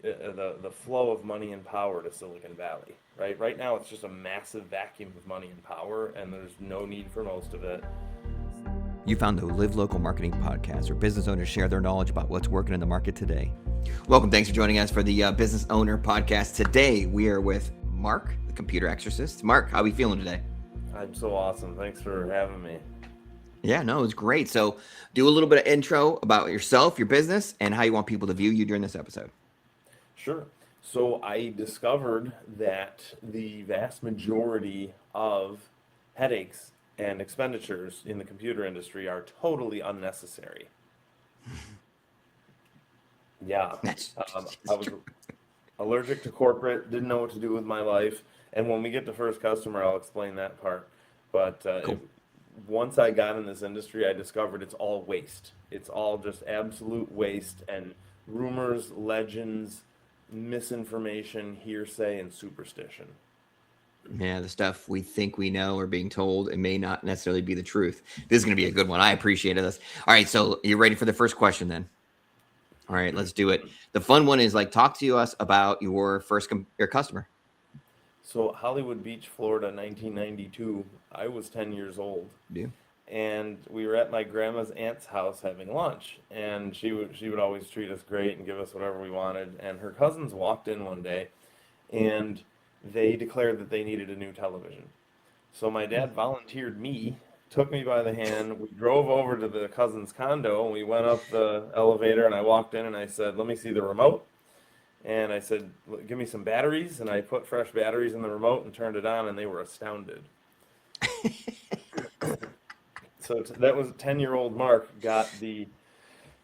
the flow of money and power to Silicon Valley, right? Right now, it's just a massive vacuum of money and power, and there's no need for most of it. You found the Live Local Marketing Podcast, where business owners share their knowledge about what's working in the market today. Welcome. Thanks for joining us for the Business Owner Podcast. Today, we are with Marc, the Computer Exorcist. Marc, how are we feeling today? I'm so awesome. Thanks for having me. Yeah, no, it's great. So do a little bit of intro about yourself, your business, and how you want people to view you during this episode. Sure. So I discovered that the vast majority of headaches and expenditures in the computer industry are totally unnecessary. Yeah. I was allergic to corporate, didn't know what to do with my life. And when we get to first customer, I'll explain that part. But Cool. once I got in this industry, I discovered it's all waste. It's all just absolute waste and rumors, legends, misinformation, hearsay, and superstition. Yeah, the stuff we think we know or being told, it may not necessarily be the truth. This is going to be a good one. I appreciated this. All right, so you ready for the first question then? All right, let's do it. The fun one is talk to us about your first your customer. So Hollywood Beach, Florida, 1992. I was 10 years old, Do and we were at my grandma's aunt's house having lunch, and she would always treat us great and give us whatever we wanted. And her cousins walked in one day, and they declared that they needed a new television. So my dad volunteered me, took me by the hand. We drove over to the cousin's condo, and we went up the elevator, and I walked in, and I said, "Let me see the remote." And I said, "Give me some batteries." And I put fresh batteries in the remote and turned it on, and they were astounded. So that was 10-year-old Mark that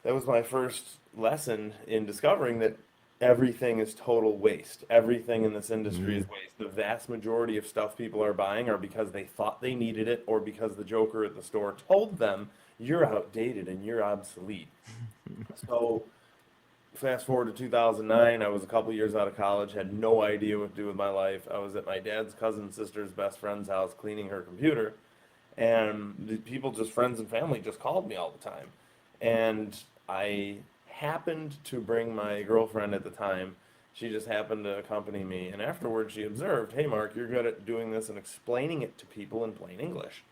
was my first lesson in discovering that everything is total waste. Everything in this industry is waste. The vast majority of stuff people are buying are because they thought they needed it or because the joker at the store told them you're outdated and you're obsolete. So fast forward to 2009, I was a couple years out of college, had no idea what to do with my life. I was at my dad's cousin's sister's best friend's house cleaning her computer, and the people, just friends and family, just called me all the time. And I happened to bring my girlfriend at the time. She just happened to accompany me, and afterwards she observed, "Hey, Mark, you're good at doing this and explaining it to people in plain English."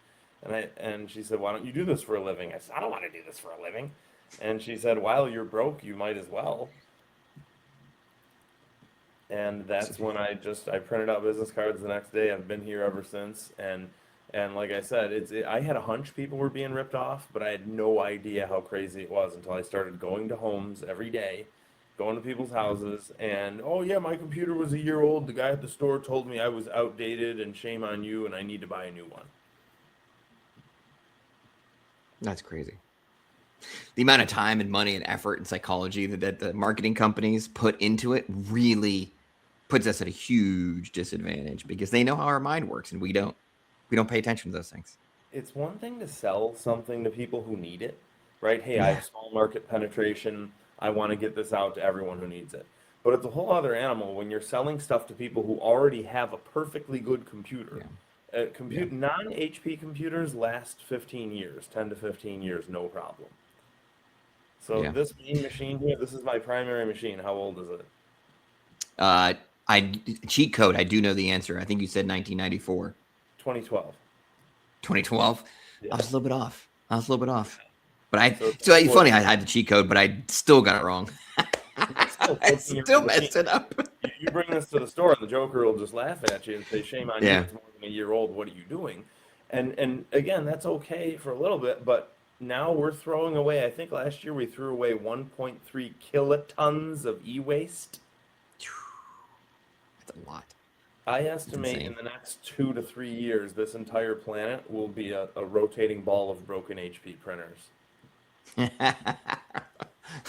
And she said, "Why don't you do this for a living?" I said, "I don't want to do this for a living." And she said, "While you're broke, you might as well." And that's when I printed out business cards the next day. I've been here ever since. And like I said, I had a hunch people were being ripped off, but I had no idea how crazy it was until I started going to homes every day, going to people's houses, and, "Oh yeah, my computer was a year old. The guy at the store told me I was outdated, and shame on you, and I need to buy a new one." That's crazy. The amount of time and money and effort and psychology that the marketing companies put into it really puts us at a huge disadvantage because they know how our mind works and we don't. We don't pay attention to those things. It's one thing to sell something to people who need it, right? Hey, I Yeah. have small market penetration. I want to get this out to everyone who needs it. But it's a whole other animal when you're selling stuff to people who already have a perfectly good computer. Yeah. Yeah. Non-HP computers last 15 years, 10 to 15 years, no problem. So Yeah. this main machine here, this is my primary machine. How old is it? I cheat code. I do know the answer. I think you said 1994. 2012. 2012. I Yeah. was a little bit off. But So it's so funny. 14. I had the cheat code, but I still got it wrong. It's still I 14-year-old still machine. messed it up. You bring this to the store, and the Joker will just laugh at you and say, "Shame on you! Yeah. It's more than a year old. What are you doing?" And again, that's okay for a little bit, but now we're throwing away. I think last year we threw away 1.3 kilotons of e-waste. That's a lot. I That's estimate insane. in the next 2 to 3 years, this entire planet will be a rotating ball of broken HP printers.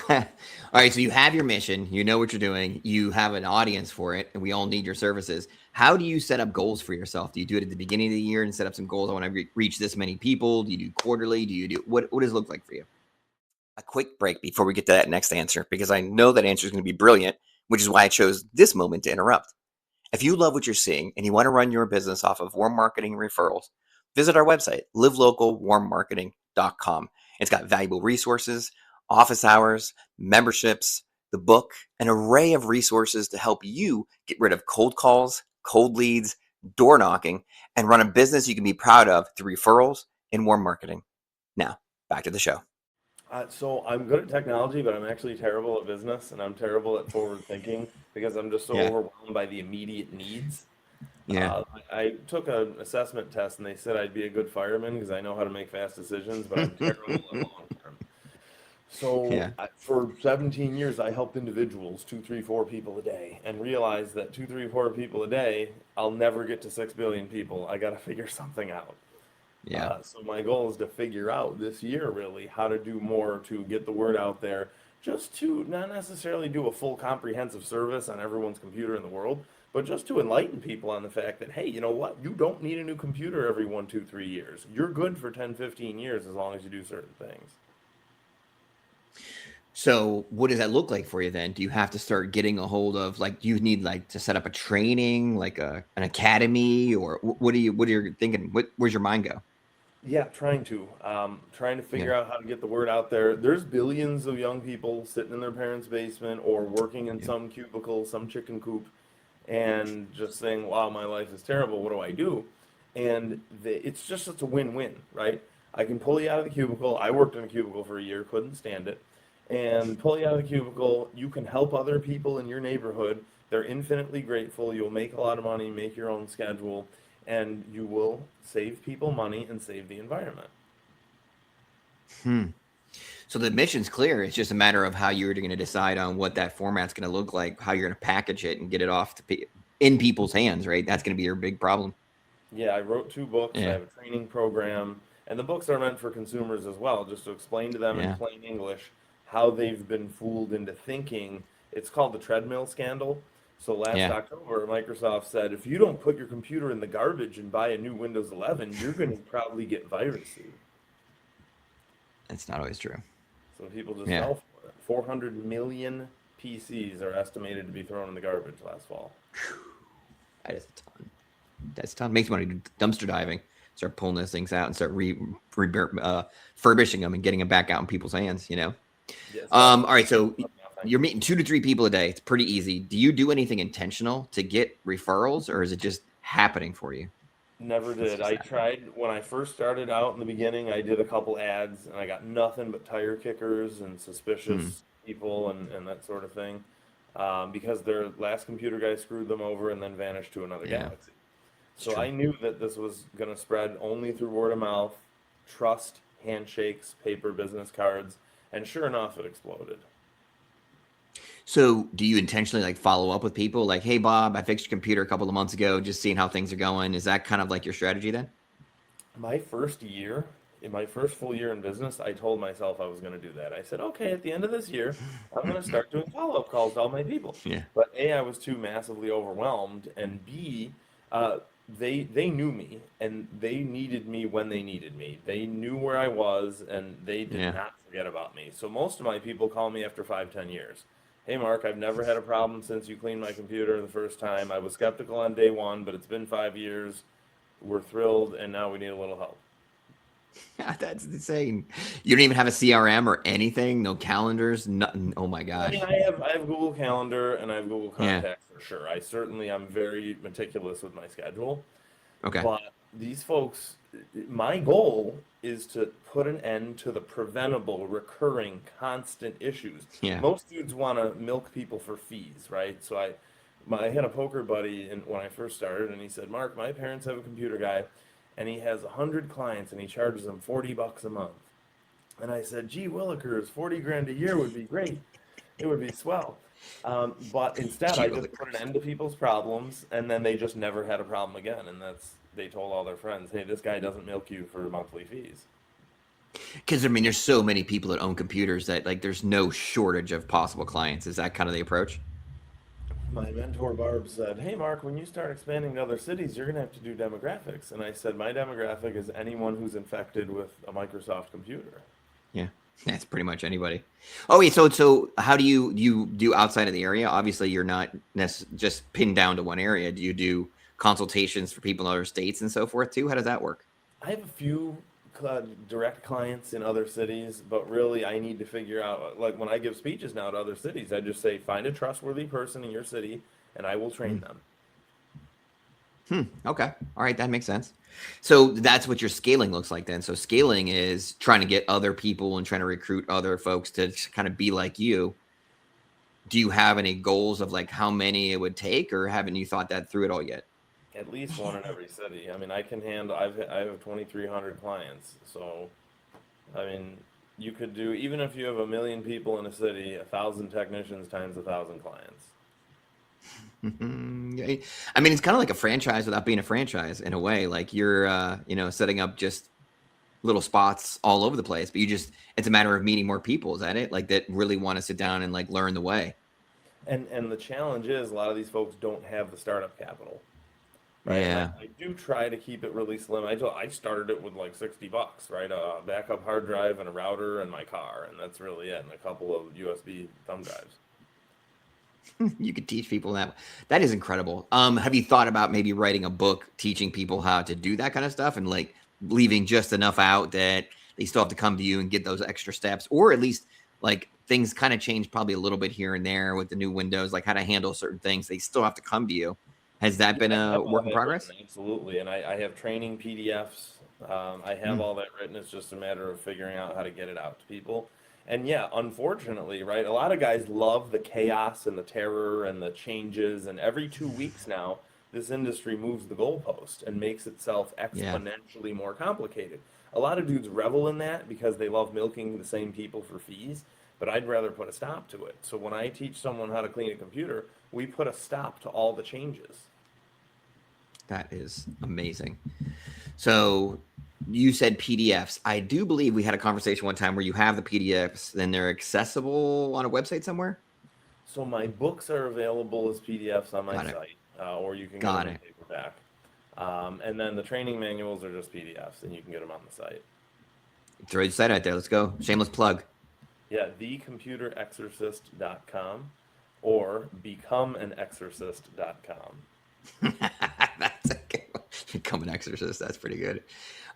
All right, so you have your mission, you know what you're doing, you have an audience for it, and we all need your services. How do you set up goals for yourself? Do you do it at the beginning of the year and set up some goals? I want to reach this many people. Do you do quarterly? Do you do what does it look like for you? A quick break before we get to that next answer, because I know that answer is going to be brilliant, which is why I chose this moment to interrupt. If you love what you're seeing and you want to run your business off of warm marketing referrals, visit our website, livelocalwarmmarketing.com. It's got valuable resources, office hours, memberships, the book, an array of resources to help you get rid of cold calls, cold leads, door knocking, and run a business you can be proud of through referrals and warm marketing. Now, back to the show. So I'm good at technology, but I'm actually terrible at business, and I'm terrible at forward thinking because I'm just so Yeah. overwhelmed by the immediate needs. Yeah. I took an assessment test, and they said I'd be a good fireman because I know how to make fast decisions, but I'm terrible at long term. So Yeah. for 17 years, I helped individuals, two, three, four people a day, and realized that two, three, four people a day, I'll never get to 6 billion people. I got to figure something out. Yeah. So my goal is to figure out this year really how to do more to get the word out there, just to not necessarily do a full comprehensive service on everyone's computer in the world, but just to enlighten people on the fact that, hey, you know what? You don't need a new computer every 1, 2, 3 years. You're good for 10, 15 years as long as you do certain things. So what does that look like for you then? Do you have to start getting a hold of, like, do you need like to set up a training, like an academy, or what are you thinking? Where's your mind go? Yeah, trying to Yeah. figure out how to get the word out there. There's billions of young people sitting in their parents' basement or working in Yeah. some cubicle, some chicken coop, and just saying, "Wow, my life is terrible. What do I do?" And it's just such a win-win, right? I can pull you out of the cubicle. I worked in a cubicle for a year, couldn't stand it, and pull you out of the cubicle. You can help other people in your neighborhood. They're infinitely grateful. You'll make a lot of money, make your own schedule, and you will save people money and save the environment. Hmm. So the mission's clear. It's just a matter of how you're going to decide on what that format's going to look like, how you're going to package it and get it off to in people's hands, right? That's going to be your big problem. Yeah, I wrote 2 books. I Yeah. have a training program, and the books are meant for consumers as well, just to explain to them in Yeah. plain English how they've been fooled into thinking. It's called the treadmill scandal. So last Yeah. October, Microsoft said, if you don't put your computer in the garbage and buy a new Windows 11, you're going to probably get viruses. That's not always true. So people just Yeah. fell for it. 400 million PCs are estimated to be thrown in the garbage last fall. That is a ton. That's a ton. Makes me want to do dumpster diving. Start pulling those things out and start refurbishing them and getting them back out in people's hands, you know? Yes, All right. So nothing. you're meeting 2 to 3 people a day. It's pretty easy. Do you do anything intentional to get referrals, or is it just happening for you? Never It's did. just I happening. tried when I first started out in the beginning, I did a couple ads and I got nothing but tire kickers and Hmm. suspicious people and that sort of thing. Because their last computer guy screwed them over and then vanished to another Yeah, galaxy. it's So true. I knew that this was going to spread only through word of mouth, trust, handshakes, paper business cards, and sure enough, it exploded. So do you intentionally like follow up with people like, hey, Bob, I fixed your computer a couple of months ago, just seeing how things are going? Is that kind of like your strategy then? My first year, in my first full year in business, I told myself I was going to do that. I said, okay, at the end of this year, I'm going to start doing follow-up calls to all my people. Yeah. But A, I was too massively overwhelmed, and B, uh, they knew me and they needed me when they needed me. They knew where I was and they did Yeah. not forget about me. So most of my people call me after 5, 10 years. Hey Mark, I've never had a problem since you cleaned my computer the first time. I was skeptical on day one, but it's been 5 years. We're thrilled, and now we need a little help. That's insane. You don't even have a CRM or anything, no calendars, nothing. Oh my I mean, gosh. I have Google Calendar and I have Google Yeah. Contacts for sure. I certainly am very meticulous with my schedule, Okay. but these folks, my goal is to put an end to the preventable, recurring, constant issues. Yeah. Most dudes want to milk people for fees, right? I had a poker buddy when I first started, and he said, "Mark, my parents have a computer guy, and he has 100 clients, and he charges them $40 a month." And I said, "Gee, Willikers, 40 grand a year would be great. It would be swell." But instead, Gee I just put an willikers. end to people's problems, and then they just never had a problem again. And they told all their friends, "Hey, this guy doesn't milk you for monthly fees." Because I mean, there's so many people that own computers that like there's no shortage of possible clients. Is that kind of the approach? My mentor Barb said, "Hey, Mark, when you start expanding to other cities, you're gonna have to do demographics." And I said, "My demographic is anyone who's infected with a Microsoft computer." Yeah. That's pretty much anybody. Oh, wait. So how do you do outside of the area? Obviously, you're not just pinned down to one area. Do you do consultations for people in other states and so forth too? How does that work? I have a few direct clients in other cities, but really I need to figure out, like when I give speeches now to other cities, I just say, find a trustworthy person in your city and I will train them. Okay. All right. That makes sense. So that's what your scaling looks like then. So scaling is trying to get other people and trying to recruit other folks to kind of be like you. Do you have any goals of like how many it would take, or haven't you thought that through at all yet? At least one in every city. I mean, I can handle, I have 2,300 clients. So, I mean, you could do, even if you have 1 million people in a city, 1,000 technicians times 1,000 clients. Yeah, I mean, it's kind of like a franchise without being a franchise in a way. Like you're, setting up just little spots all over the place, but it's a matter of meeting more people. Is that it? Like that really want to sit down and like learn the way. And the challenge is a lot of these folks don't have the startup capital. Right, and Yeah. I do try to keep it really slim. I started it with like $60, right? A backup hard drive and a router and my car, and that's really it, and a couple of USB thumb drives. You could teach people that. That is incredible. Have you thought about maybe writing a book teaching people how to do that kind of stuff and like leaving just enough out that they still have to come to you and get those extra steps, or at least like things kind of change probably a little bit here and there with the new Windows, like how to handle certain things. They still have to come to you. Has that Yeah, been I a have all work in that written, progress? absolutely, and I have training PDFs. I have Mm, all that written. It's just a matter of figuring out how to get it out to people. And yeah, unfortunately, right, a lot of guys love the chaos and the terror and the changes, and every 2 weeks now, this industry moves the goalpost and makes itself yeah. exponentially more complicated. A lot of dudes revel in that because they love milking the same people for fees, but I'd rather put a stop to it. So when I teach someone how to clean a computer, we put a stop to all the changes. That is amazing. So you said PDFs. I do believe we had a conversation one time where you have the PDFs, then they're accessible on a website somewhere. So my books are available as PDFs on my Got it. site, or you can get Got them in it. paperback. And then the training manuals are just PDFs, and you can get them on the site. Throw your site out there. Let's go. Shameless plug. Yeah, thecomputerexorcist.com or becomeanexorcist.com. That's a good one. Become an exorcist. That's pretty good.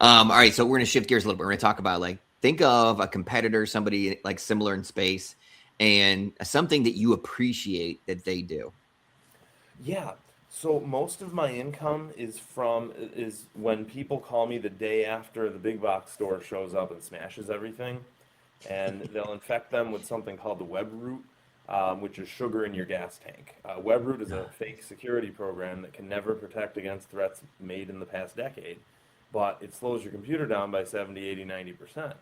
All right. So we're going to shift gears a little bit. We're going to talk about like, think of a competitor, somebody like similar in space, and something that you appreciate that they do. Yeah. So most of my income is when people call me the day after the big box store shows up and smashes everything, and they'll infect them with something called the web root, which is sugar in your gas tank. Web root is a fake security program that can never protect against threats made in the past decade, but it slows your computer down by 70, 80, 90%.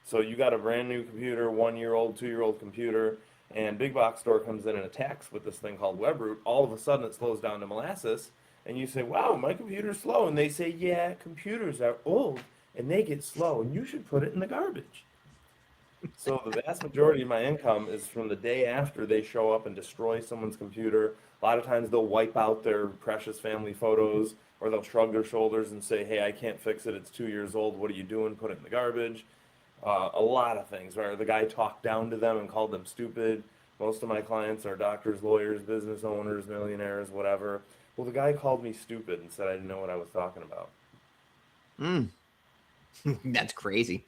So you got a brand new computer, 1 year old, 2 year old computer, and big box store comes in and attacks with this thing called web root. All of a sudden it slows down to molasses, and you say, "Wow, my computer's slow." And they say, "Yeah, computers are old and they get slow, and you should put it in the garbage." So the vast majority of my income is from the day after they show up and destroy someone's computer. A lot of times they'll wipe out their precious family photos, or they'll shrug their shoulders and say, "Hey, I can't fix it. It's 2 years old. What are you doing? Put it in the garbage." A lot of things, right? The guy talked down to them and called them stupid. Most of my clients are doctors, lawyers, business owners, millionaires, whatever. Well, the guy called me stupid and said I didn't know what I was talking about. Mm, that's crazy.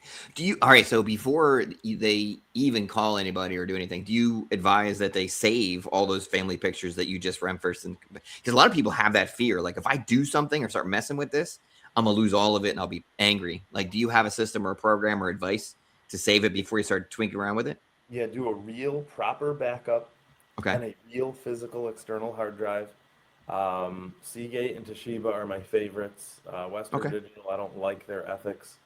All right. So before they even call anybody or do anything, do you advise that they save all those family pictures that you just referenced? Because a lot of people have that fear. Like if I do something or start messing with this, I'm going to lose all of it and I'll be angry. Like, do you have a system or a program or advice to save it before you start twinking around with it? Yeah, do a real proper backup Okay. and a real physical external hard drive. Seagate and Toshiba are my favorites. Western Okay. Digital, I don't like their ethics.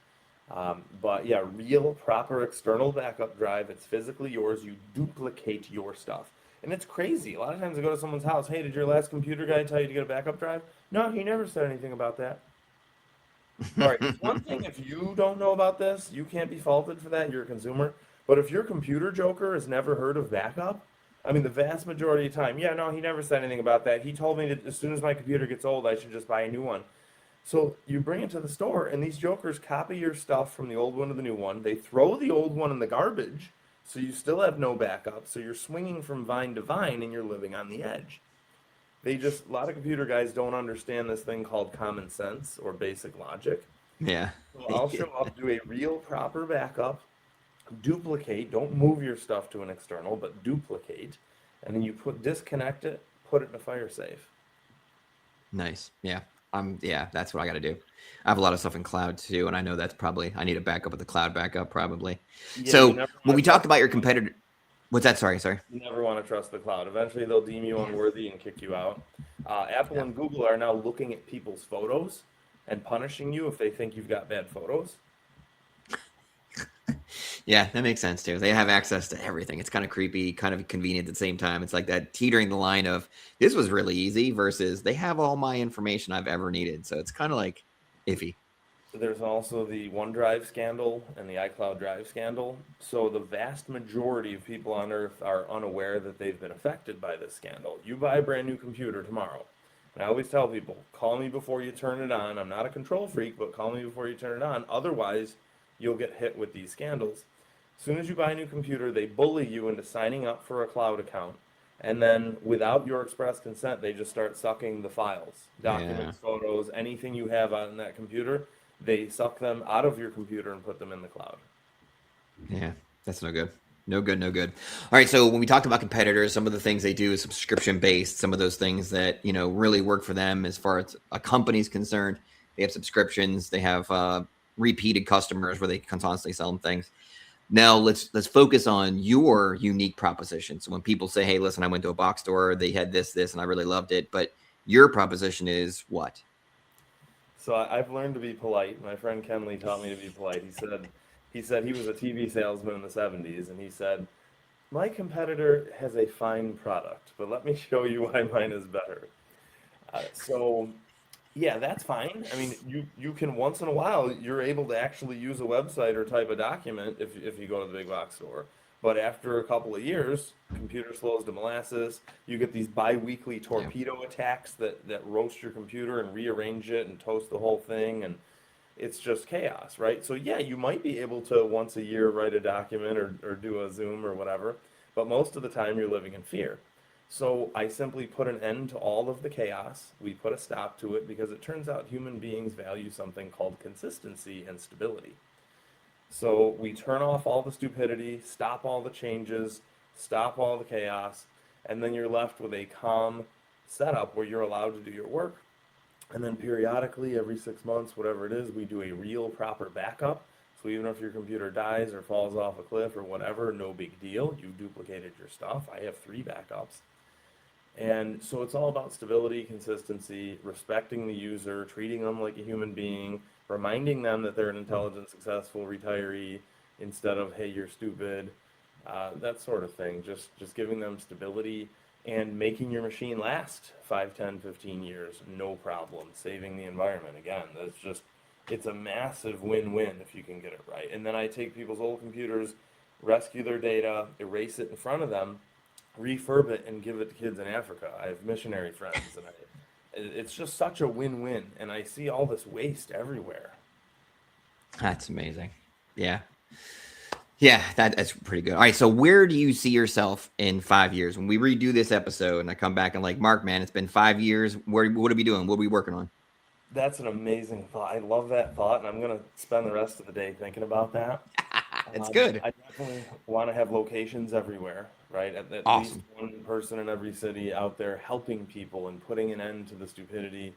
But yeah, real proper external backup drive. It's physically yours. You duplicate your stuff. And it's crazy. A lot of times I go to someone's house, "Hey, did your last computer guy tell you to get a backup drive?" "No, he never said anything about that." All right, it's one thing if you don't know about this, you can't be faulted for that, you're a consumer. But if your computer joker has never heard of backup, I mean, the vast majority of the time, "Yeah, no, he never said anything about that. He told me that as soon as my computer gets old, I should just buy a new one." So you bring it to the store, and these jokers copy your stuff from the old one to the new one. They throw the old one in the garbage, so you still have no backup. So you're swinging from vine to vine, and you're living on the edge. A lot of computer guys don't understand this thing called common sense or basic logic. Yeah. So I'll show up, do a real proper backup, duplicate, don't move your stuff to an external, but duplicate, and then you disconnect it, put it in a fire safe. Nice. Yeah. Yeah, that's what I got to do. I have a lot of stuff in cloud too, and I know that's probably I need a backup with the cloud backup probably. Yeah, you So never when want we to talked trust about the your cloud. competitor, what's that? Sorry. You never want to trust the cloud. Eventually, they'll deem you Yeah. unworthy and kick you out. Apple Yeah. and Google are now looking at people's photos and punishing you if they think you've got bad photos. Yeah, that makes sense too. They have access to everything. It's kind of creepy, kind of convenient at the same time. It's like that teetering the line of this was really easy versus they have all my information I've ever needed. So it's kind of like iffy. There's also the OneDrive scandal and the iCloud Drive scandal. So the vast majority of people on Earth are unaware that they've been affected by this scandal. You buy a brand new computer tomorrow, and I always tell people, call me before you turn it on. I'm not a control freak, but call me before you turn it on. Otherwise, you'll get hit with these scandals. As soon as you buy a new computer, they bully you into signing up for a cloud account. And then, without your express consent, they just start sucking the files, Yeah. documents, photos, anything you have on that computer. They suck them out of your computer and put them in the cloud. Yeah. That's no good. No good, no good. All right. So when we talked about competitors, some of the things they do is subscription based. Some of those things that, really work for them as far as a company's concerned. They have subscriptions. They have repeated customers where they can constantly sell them things. Now let's focus on your unique proposition. So when people say, "Hey, listen, I went to a box store, they had this, and I really loved it," but your proposition is what? So I've learned to be polite. My friend Kenley taught me to be polite. He said he was a TV salesman in the 70s, and he said, my competitor has a fine product, but let me show you why mine is better. So yeah, that's fine. I mean, you can once in a while you're able to actually use a website or type a document if you go to the big box store. But after a couple of years, computer slows to molasses. You get these bi-weekly Yeah. torpedo attacks that roast your computer and rearrange it and toast the whole thing, and it's just chaos, right? So yeah, you might be able to once a year write a document or do a Zoom or whatever, but most of the time you're living in fear. So I simply put an end to all of the chaos. We put a stop to it because it turns out human beings value something called consistency and stability. So we turn off all the stupidity, stop all the changes, stop all the chaos, and then you're left with a calm setup where you're allowed to do your work. And then periodically, every 6 months, whatever it is, we do a real proper backup. So even if your computer dies or falls off a cliff or whatever, no big deal. You duplicated your stuff. I have 3 backups. And so it's all about stability, consistency, respecting the user, treating them like a human being, reminding them that they're an intelligent, successful retiree instead of, hey, you're stupid, that sort of thing. Just giving them stability and making your machine last 5, 10, 15 years, no problem. Saving the environment. Again, it's a massive win-win if you can get it right. And then I take people's old computers, rescue their data, erase it in front of them, refurb it and give it to kids in Africa. I have missionary friends, and it's just such a win-win. And I see all this waste everywhere. That's amazing. Yeah. Yeah, that's pretty good. All right, so where do you see yourself in 5 years when we redo this episode and I come back and like, Mark, man, it's been 5 years. What are we doing? What are we working on? That's an amazing thought. I love that thought, and I'm gonna spend the rest of the day thinking about that. It's good. I definitely want to have locations everywhere, right? At least Awesome. one person in every city out there helping people and putting an end to the stupidity.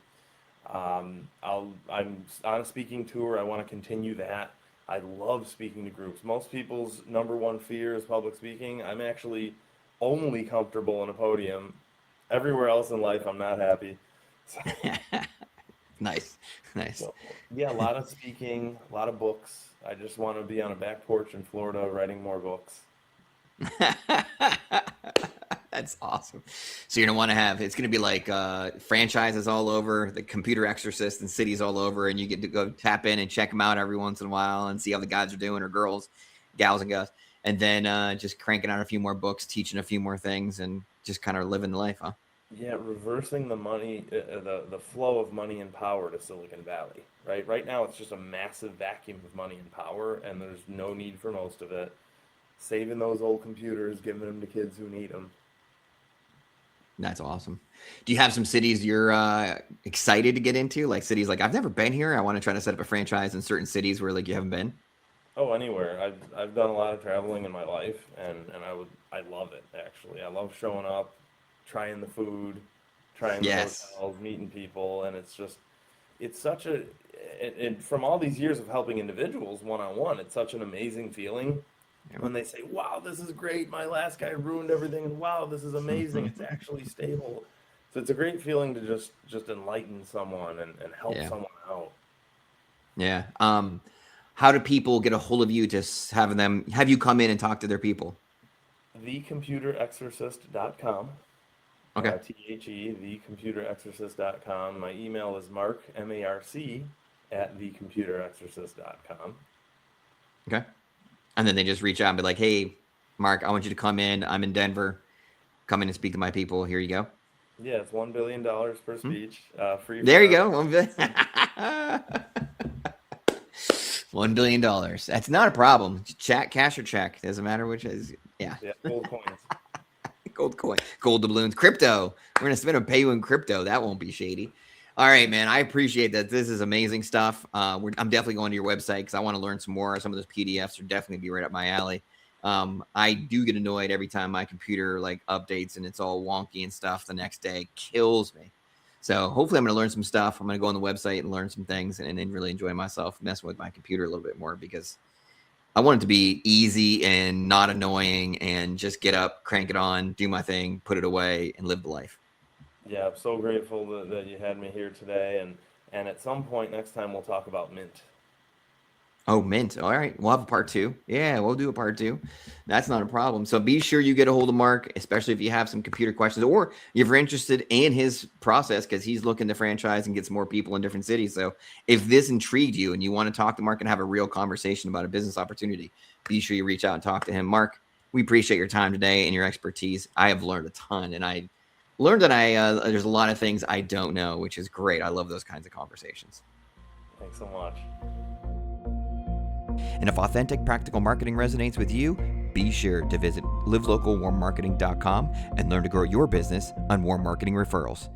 I'm on a speaking tour. I want to continue that. I love speaking to groups. Most people's number one fear is public speaking. I'm actually only comfortable in a podium. Everywhere else in life, I'm not happy. So, Nice. Nice. so yeah, a lot of speaking, a lot of books. I just want to be on a back porch in Florida writing more books. That's awesome. So you're gonna want to have it's gonna be like franchises all over, the Computer Exorcist and cities all over, and you get to go tap in and check them out every once in a while and see how the guys are doing or girls, gals and guys, and then just cranking out a few more books, teaching a few more things, and just kind of living the life, huh? Yeah, reversing the money, the flow of money and power to Silicon Valley, right? Right now, it's just a massive vacuum of money and power, and there's no need for most of it. Saving those old computers, giving them to kids who need them. That's awesome. Do you have some cities you're excited to get into? Like cities like I've never been here. I want to try to set up a franchise in certain cities where like you haven't been. Oh, anywhere. I've done a lot of traveling in my life, and I love it actually. I love showing up, trying the food, trying the Yes. hotels, meeting people, and it's such a and from all these years of helping individuals one on one, it's such an amazing feeling when they say, "Wow, this is great. My last guy ruined everything, and wow, this is amazing. It's actually stable." So it's a great feeling to just enlighten someone and help Yeah. someone out. Yeah. How do people get a hold of you to have you come in and talk to their people? Thecomputerexorcist.com. Okay. Thecomputerexorcist.com. My email is marc, M-A-R-C, at thecomputerexorcist.com. Okay. And then they just reach out and be like, hey, Mark, I want you to come in. I'm in Denver. Come in and speak to my people. Here you go. Yeah, it's $1 billion per speech. Free There you forever. go. $1 billion. That's not a problem. Chat, cash, or check. Doesn't matter which is. Yeah. Yeah, gold coins. Gold coin, gold doubloons, crypto. We're gonna pay you in crypto. That won't be shady. All right, man. I appreciate that. This is amazing stuff. I'm definitely going to your website because I want to learn some more. Some of those PDFs are definitely be right up my alley. I do get annoyed every time my computer like updates and it's all wonky and stuff. The next day it kills me. So hopefully I'm going to learn some stuff. I'm going to go on the website and learn some things and really enjoy myself messing with my computer a little bit more because I want it to be easy and not annoying and just get up, crank it on, do my thing, put it away, and live the life. Yeah, I'm so grateful that you had me here today. And at some point next time, we'll talk about Mint. Oh, Mint. All right. We'll have a part 2. Yeah, we'll do a part 2. That's not a problem. So be sure you get a hold of Mark, especially if you have some computer questions or if you're interested in his process because he's looking to franchise and get some more people in different cities. So if this intrigued you and you want to talk to Mark and have a real conversation about a business opportunity, be sure you reach out and talk to him. Mark, we appreciate your time today and your expertise. I have learned a ton, and I learned that there's a lot of things I don't know, which is great. I love those kinds of conversations. Thanks so much. And if authentic, practical marketing resonates with you, be sure to visit livelocalwarmmarketing.com and learn to grow your business on warm marketing referrals.